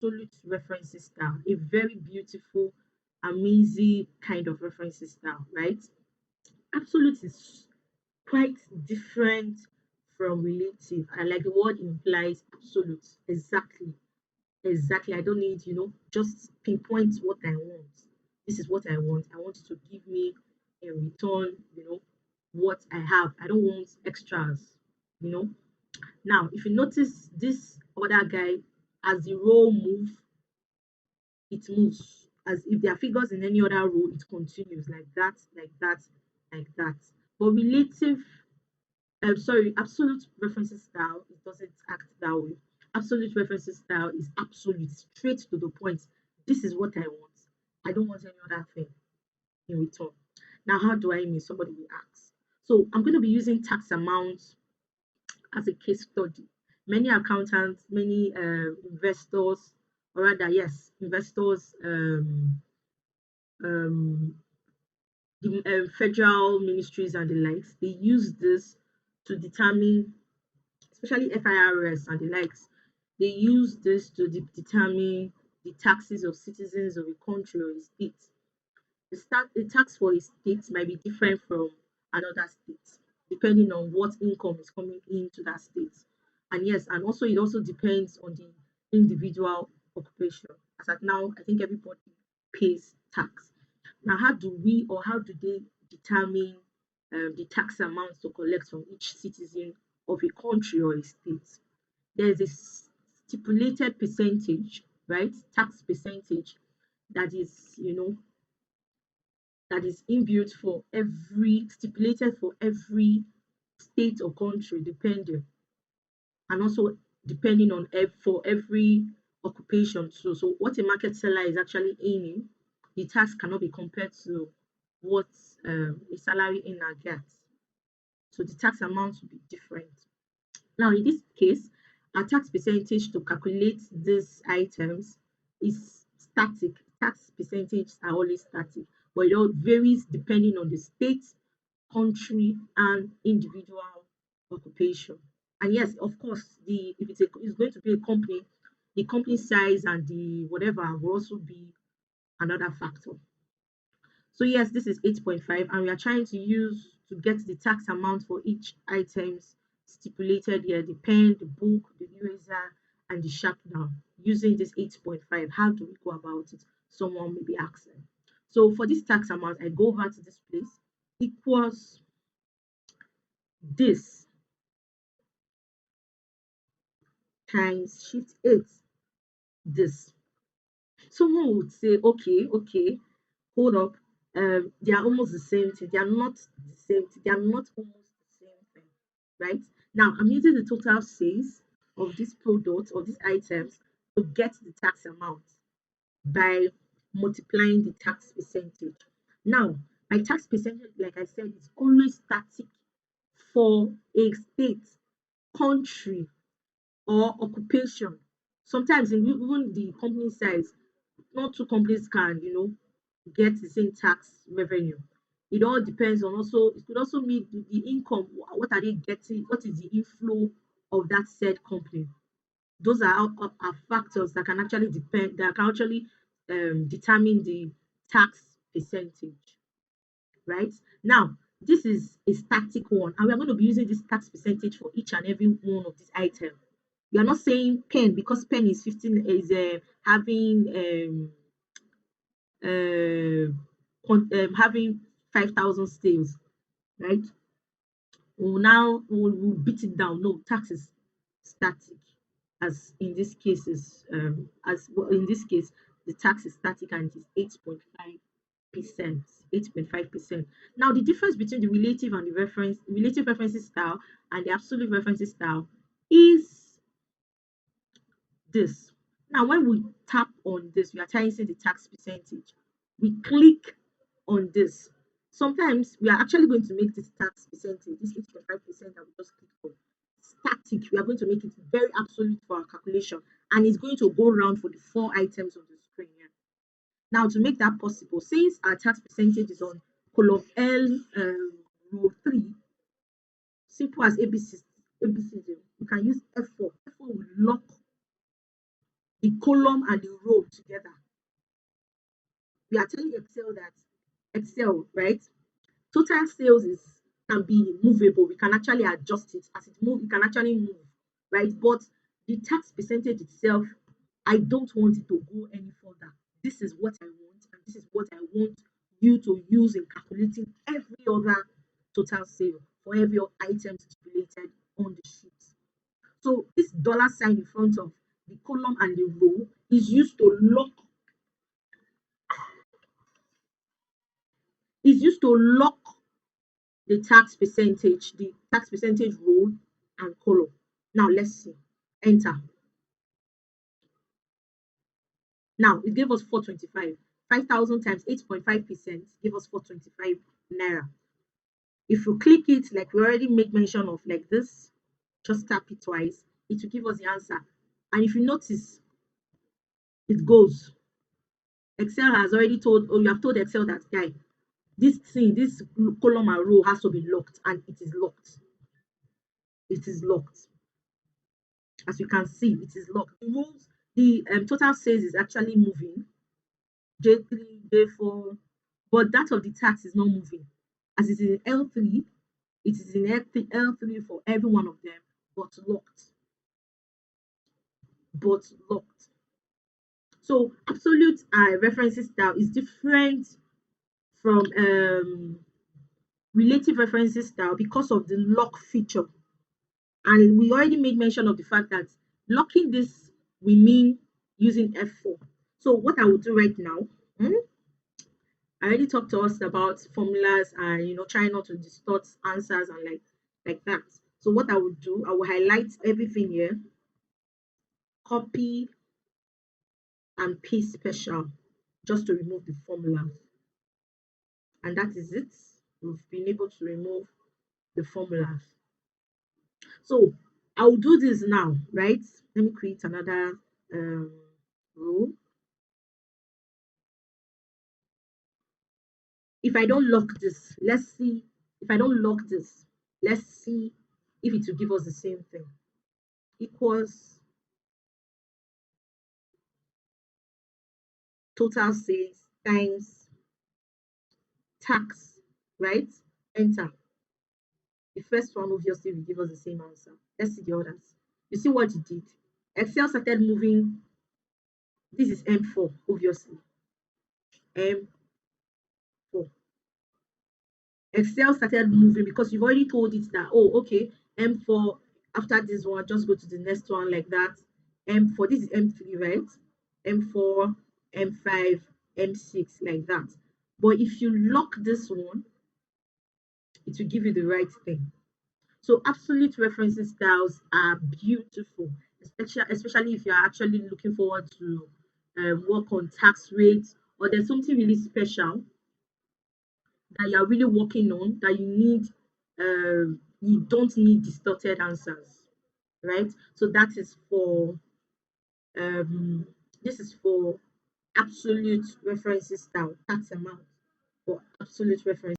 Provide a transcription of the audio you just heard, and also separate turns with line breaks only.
absolute referencing style, a very beautiful, amazing kind of referencing style, right? Absolute is quite different from relative. And like the word implies, absolute. Exactly. Exactly. I don't need, just pinpoint what I want. This is what I want. I want you to give me in return, what I have. I don't want extras, you know. Now, if you notice this other guy, as the row move, it moves. As if there are figures in any other row, it continues like that, like that, like that. But relative, sorry, absolute referencing style, it doesn't act that way. Absolute referencing style is absolute, straight to the point. This is what I want. I don't want any other thing in return. Now, how do I mean? Somebody will ask. So I'm going to be using tax amounts as a case study. Many accountants, many investors, or rather, yes, investors, um, the federal ministries and the likes, they use this to determine, especially FIRS and the likes, they use this to determine the taxes of citizens of a country or a state. The tax for a state might be different from another state, depending on what income is coming into that state. And yes, and also it also depends on the individual occupation. As at now, I think everybody pays tax. Now, how do we or how do they determine the tax amounts to collect from each citizen of a country or a state? There's a stipulated percentage, right? Tax percentage that is, that is inbuilt for every stipulated for every state or country, depending, and also depending on for every occupation. So what a market seller is actually earning, the tax cannot be compared to what a salary earner gets. So the tax amount will be different. Now, in this case, our tax percentage to calculate these items is static. Tax percentages are always static, but it all varies depending on the state, country, and individual occupation. And yes, of course, the if it's going to be a company, the company size and the whatever will also be another factor. So yes, this is 8.5, and we are trying to use to get the tax amount for each items stipulated here, the pen, the book, the eraser, and the sharpener. Using this 8.5, how do we go about it? Someone may be asking. So for this tax amount, I go over to this place, equals this times shift 8, this. Someone would say, okay, hold up. They are almost the same thing. They are not the same thing. They are not almost the same thing, right? Now, I'm using the total sales of this product or these items to get the tax amount by multiplying the tax percentage. Now, my tax percentage, like I said, is always static for a state, country, or occupation. Sometimes in even the company size, not two companies can, get the same tax revenue. It all depends on also, it could also mean the income, what are they getting, what is the inflow of that said company. Those are factors that can actually determine the tax percentage, right? Now, this is a static one, and we are going to be using this tax percentage for each and every one of these items. We are not saying pen because pen is 15 is having having 5,000 sales, right? We'll beat it down. No, tax is static, as in this case is as well, in this case the tax is static and it is 8.5%. 8.5%. Now, the difference between the relative referencing style and the absolute referencing style is this. Now, when we tap on this, we are changing the tax percentage. We click on this. Sometimes we are actually going to make this tax percentage, this 8.5% that we just clicked on, static. We are going to make it very absolute for our calculation, and it's going to go around for the four items on the screen here. Now, to make that possible, since our tax percentage is on column L, row 3, simple as ABC, ABC, you can use F4. F4 will lock the column and the row together. We are telling Excel that Excel, right? Total sales is can be movable. We can actually adjust it as it move. It can actually move, right? But the tax percentage itself, I don't want it to go any further. This is what I want, and this is what I want you to use in calculating every other total sale for every item stipulated on the sheet. So this dollar sign in front of the column and the row is used to lock the tax percentage row and column. Now let's see. Enter. Now it gave us 425. 5,000 times 8.5% give us 425 naira. If you click it, like we already made mention of, like this, just tap it twice, it will give us the answer. And if you notice, it goes. Excel has already told, or you have told Excel that, guy, this column and row has to be locked, and it is locked. It is locked. As you can see, it is locked. The total sales is actually moving, J3, J4, but that of the tax is not moving. As it is in L3, it is in L3 for every one of them, but locked. But locked. So absolute referencing style is different from relative referencing style because of the lock feature. And we already made mention of the fact that locking this we mean using F4. So what I will do right now, I already talked to us about formulas and trying not to distort answers and like that. So what I will do, I will highlight everything here, copy and paste special just to remove the formulas. And that is it. We've been able to remove the formulas. So I'll do this now, right? Let me create another row. If I don't lock this, let's see. If I don't lock this, let's see if it will give us the same thing. Equals total sales times tax, right? Enter. The first one obviously will give us the same answer. Let's see the others. You see what it did? Excel started moving. This is M4, obviously. M4. Excel started moving because you've already told it that, oh, okay, M4, after this one, just go to the next one like that. M4, this is M3, right? M4, M5, M6, like that. But if you lock this one, it will give you the right thing. So absolute referencing styles are beautiful, especially if you're actually looking forward to work on tax rates, or there's something really special that you're really working on that you don't need distorted answers, right? So that is for um this is for absolute referencing style, tax amount for absolute reference.